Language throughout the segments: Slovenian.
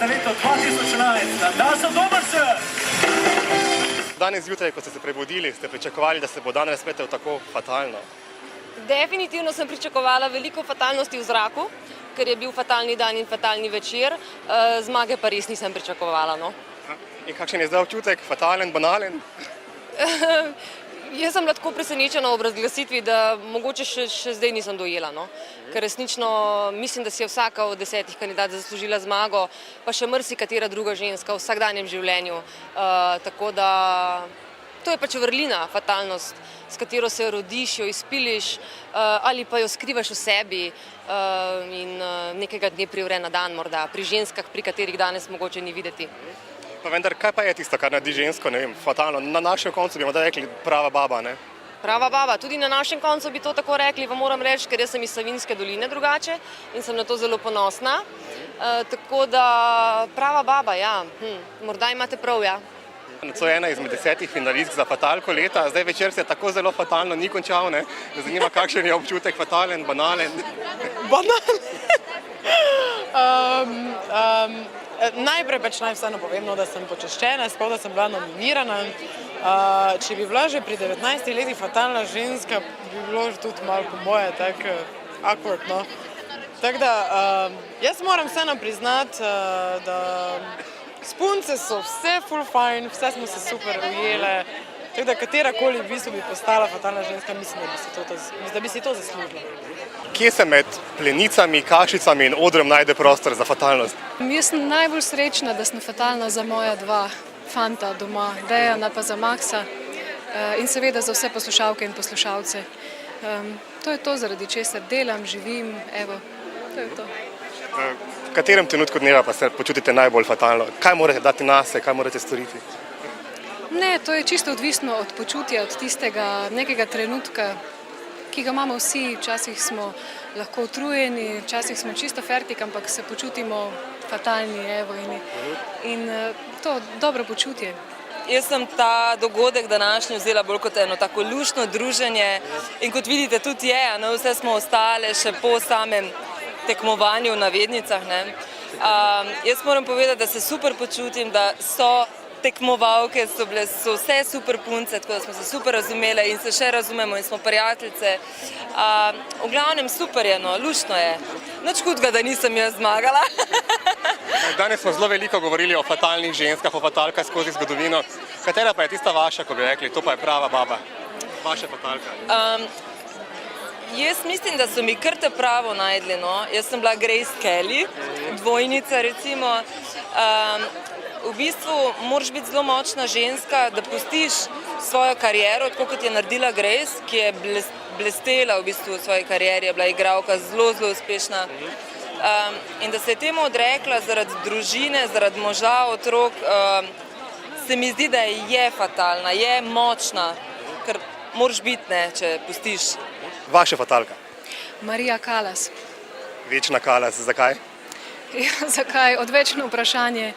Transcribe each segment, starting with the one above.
za leto 2011. Nataša Domeršek! Danes zjutraj, ko ste se prebudili, ste pričakovali, da se bo dan razpletel tako fatalno? Definitivno sem pričakovala veliko fatalnosti v zraku, ker je bil fatalni dan in fatalni večer. Zmage pa res nisem pričakovala. No. In kakšen je zdaj občutek? Fatalen, banalen? Jaz sem bila tako presenečena ob razglasitvi, da mogoče še zdaj nisem dojela. No. Ker resnično mislim, da si je vsaka od 10 kandidatov zaslužila zmago, pa še marsikatera druga ženska v vsakdanjem življenju. Tako da to je pač vrlina, fatalnost, s katero se rodiš, jo izpiliš ali pa jo skrivaš v sebi in nekega dne privre na dan morda, pri ženskah, pri katerih danes mogoče ni videti. Pa vendar, kaj pa je tisto, kar naredi žensko, ne vem, fatalno? Na našem koncu bi morda rekli prava baba, ne? Prava baba, tudi na našem koncu bi to tako rekli, vam moram reči, ker jaz sem iz Savinjske doline drugače in sem na to zelo ponosna. Tako da prava baba, ja, morda imate prav, ja. To je ena izmed 10 finalistk za fatalko leta, zdaj večer se tako zelo fatalno ni končal, ne? Me zanima, kakšen je občutek, fatalen, banalen? Banalen? Najprej pač naj vseeno povem, da sem počaščena, sploh da sem bila nominirana. Če bi bila že pri 19 letih fatalna ženska, bi bilo že tudi malo po moje tako awkward, no. Tako da jaz moram vseeno priznati, da spunce so vse full fine, vse smo se super ujele, tako da katerakoli v bistvu bi postala fatalna ženska, mislim, da bi si to zaslužila. Kje se med plenicami, kašicami in odrom najde prostor za fatalnost? Jaz sem najbolj srečna, da sem fatalna za moja dva fanta doma, Dejana pa za Maksa in seveda za vse poslušalke in poslušalce. To je to, zaradi česar delam, živim, evo, to je to. V katerem trenutku dneva pa se počutite najbolj fatalno? Kaj morate dati nase, kaj morate storiti? Ne, to je čisto odvisno od počutja, od tistega nekega trenutka, ki ga imamo vsi. Včasih smo lahko utrujeni, včasih smo čisto fertik, ampak se počutimo fatalni, evo, in to dobro počutje. Jaz sem ta dogodek današnji vzela bolj kot eno tako luštno druženje in kot vidite tudi je, no, vse smo ostale še po samem tekmovanju v navednicah. Jaz moram povedati, da se super počutim, da so tekmovalke, so vse super punce, tako da smo se super razumele in se še razumemo in smo prijateljice. V glavnem super je, no, luštno je. Nič hudega, da nisem jaz zmagala. Danes smo zelo veliko govorili o fatalnih ženskah, o fatalkah skozi zgodovino. Katera pa je tista vaša, ko bi rekli, to pa je prava baba, vaša fatalka? Jaz mislim, da so mi kar te pravo najdli, no. Jaz sem bila Grace Kelly, dvojnica recimo. V bistvu moraš biti zelo močna ženska, da pustiš svojo kariero, tako kot je naredila Grace, ki je blestela v bistvu v svoji karieri, je bila igralka zelo, zelo uspešna. In da se je temu odrekla zaradi družine, zaradi moža, otrok, se mi zdi, da je fatalna, je močna, ker moraš biti, ne, če pustiš. Vaša fatalka? Marija Kalas. Večna Kalas, zakaj? Ja, zakaj? Odvečno vprašanje.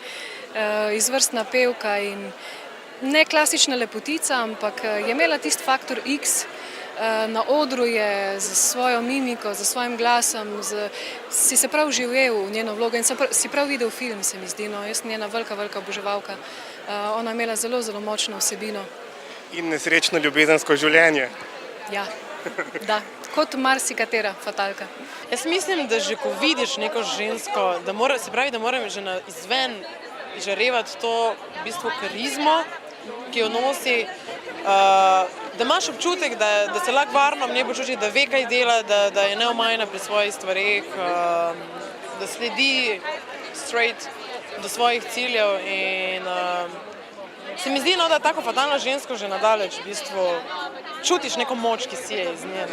Izvrstna pevka in ne klasična lepotica, ampak je imela tisti faktor X. Na odru je z svojo mimiko, z svojim glasom, si se prav živel v njeno vlogo in si prav videl film, se mi zdi. Jaz sem njena velika oboževalka. Ona je imela zelo, zelo močno vsebino. In nesrečno ljubezensko življenje. Ja, da, kot marsikatera fatalka. Jaz mislim, da že ko vidiš neko žensko, da mora že na izven žarevati to v bistvu karizmo, ki jo nosi, da imaš občutek, da se lahko varno v njej počuti, da ve, kaj dela, da je neomajna pri svojih stvareh, da sledi straight do svojih ciljev in se mi zdi, da tako fatalno žensko že nadaleč v bistvu čutiš neko moč, ki si je iz nje.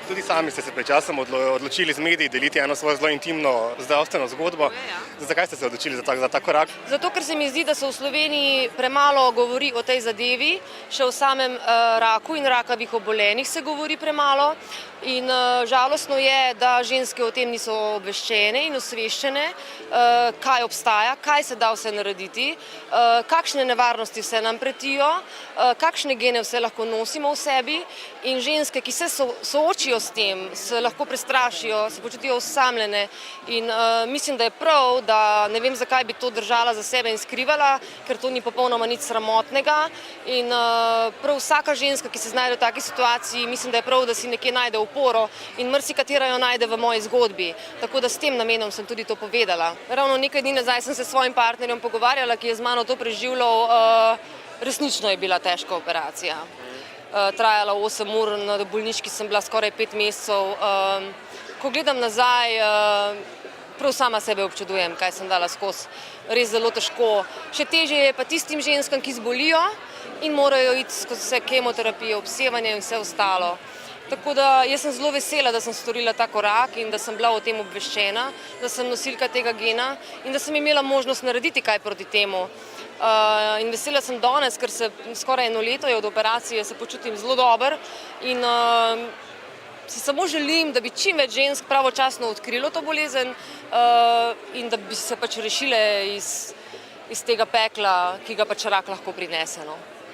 Tudi sami ste se pred časom odločili z mediji deliti eno svojo zelo intimno zdravstveno zgodbo. Zakaj ste se odločili za ta korak? Zato, ker se mi zdi, da se v Sloveniji premalo govori o tej zadevi, še o samem raku in rakavih obolenjih se govori premalo. In žalostno je, da ženske o tem niso obveščene in osveščene, kaj obstaja, kaj se da vse narediti, kakšne nevarnosti vse nam pretijo, kakšne gene vse lahko nosimo v sebi in ženske, ki se soočijo s tem, se lahko prestrašijo, se počutijo osamljene in mislim, da je prav, da ne vem, zakaj bi to držala za sebe in skrivala, ker to ni popolnoma nič sramotnega in prav vsaka ženska, ki se znajde v taki situaciji, mislim, da je prav, da si nekje najde oporo in marsikatera jo najde v moji zgodbi, tako da s tem namenom sem tudi to povedala. Ravno nekaj dni nazaj sem se s svojim partnerjem pogovarjala, ki je z mano to preživljal, resnično je bila težka operacija. Trajala 8 ur, na bolniški sem bila skoraj 5 mesecev. Ko gledam nazaj, prav sama sebe občudujem, kaj sem dala skozi. Res zelo težko. Še težje je pa tistim ženskam, ki zbolijo in morajo iti skozi vse kemoterapije, obsevanje in vse ostalo. Tako da jaz sem zelo vesela, da sem storila ta korak in da sem bila o tem obveščena, da sem nosilka tega gena in da sem imela možnost narediti kaj proti temu. In vesela sem danes, ker se skoraj 1 leto je od operacije, se počutim zelo dobro in si samo želim, da bi čim več žensk pravočasno odkrilo to bolezen in da bi se pač rešile iz tega pekla, ki ga pač rak lahko prinese. No.